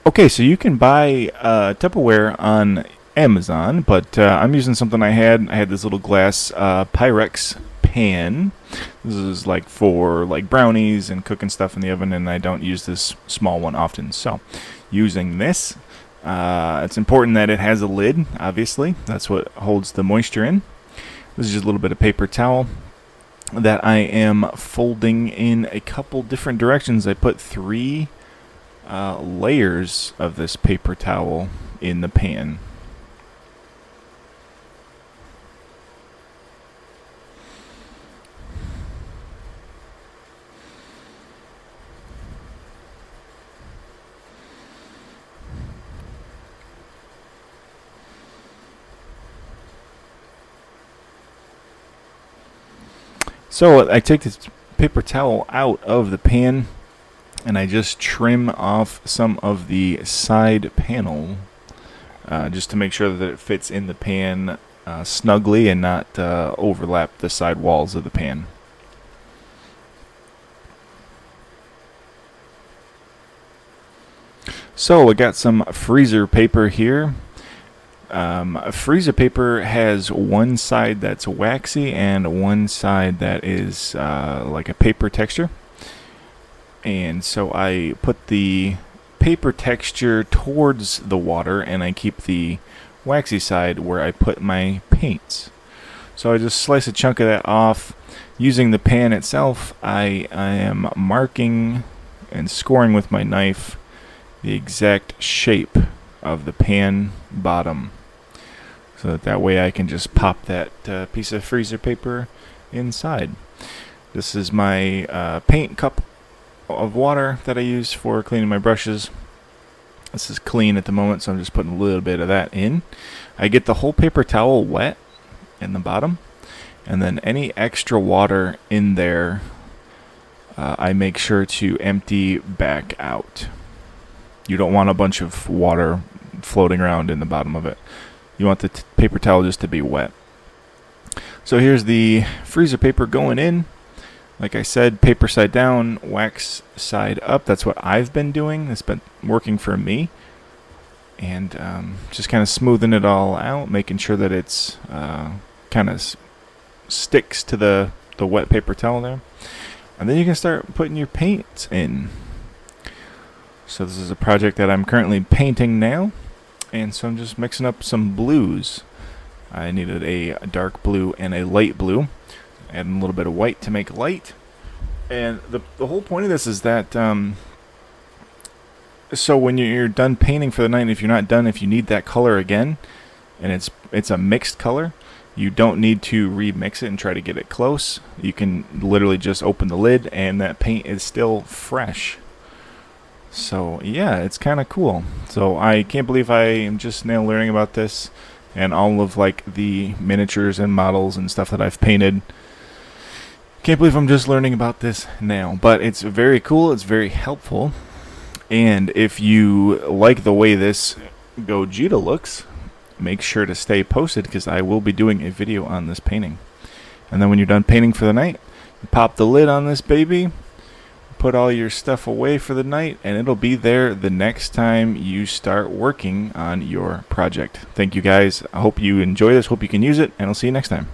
Okay, so you can buy Tupperware on Amazon, but I'm using something I had. I had this little glass Pyrex pan. This is like for like brownies and cooking stuff in the oven, and I don't use this small one often. So, using this, it's important that it has a lid. Obviously, that's what holds the moisture in. This is just a little bit of paper towel that I am folding in a couple different directions. I put three layers of this paper towel in the pan. So I take this paper towel out of the pan and I just trim off some of the side panel just to make sure that it fits in the pan snugly and not overlap the side walls of the pan. So I got some freezer paper here. Freezer paper has one side that's waxy and one side that is like a paper texture. And so I put the paper texture towards the water and I keep the waxy side where I put my paints. So I just slice a chunk of that off. Using the pan itself, I am marking and scoring with my knife the exact shape of the pan bottom, so that way I can just pop that piece of freezer paper inside. This is my paint cup of water that I use for cleaning my brushes. This is clean at the moment, so I'm just putting a little bit of that in. I get the whole paper towel wet in the bottom, and then any extra water in there I make sure to empty back out. You don't want a bunch of water floating around in the bottom of it. You want the paper towel just to be wet. So here's the freezer paper going in. Like I said, paper side down, wax side up. That's what I've been doing. It's been working for me. And just kind of smoothing it all out, making sure that it's kind of sticks to the wet paper towel there. And then you can start putting your paints in. So this is a project that I'm currently painting now. And so I'm just mixing up some blues. I needed a dark blue and a light blue. Adding a little bit of white to make light. And the whole point of this is that so when you're done painting for the night, if you're not done, if you need that color again, and it's a mixed color, you don't need to remix it and try to get it close. You can literally just open the lid and that paint is still fresh. So yeah, it's kind of cool. So I can't believe I am just now learning about this and all of like the miniatures and models and stuff that I've painted. Can't believe I'm just learning about this now, but it's very cool. It's very helpful. And if you like the way this Gogeta looks, make sure to stay posted because I will be doing a video on this painting. And then when you're done painting for the night, you pop the lid on this baby, put all your stuff away for the night, and it'll be there the next time you start working on your project. Thank you guys. I hope you enjoy this. Hope you can use it, and I'll see you next time.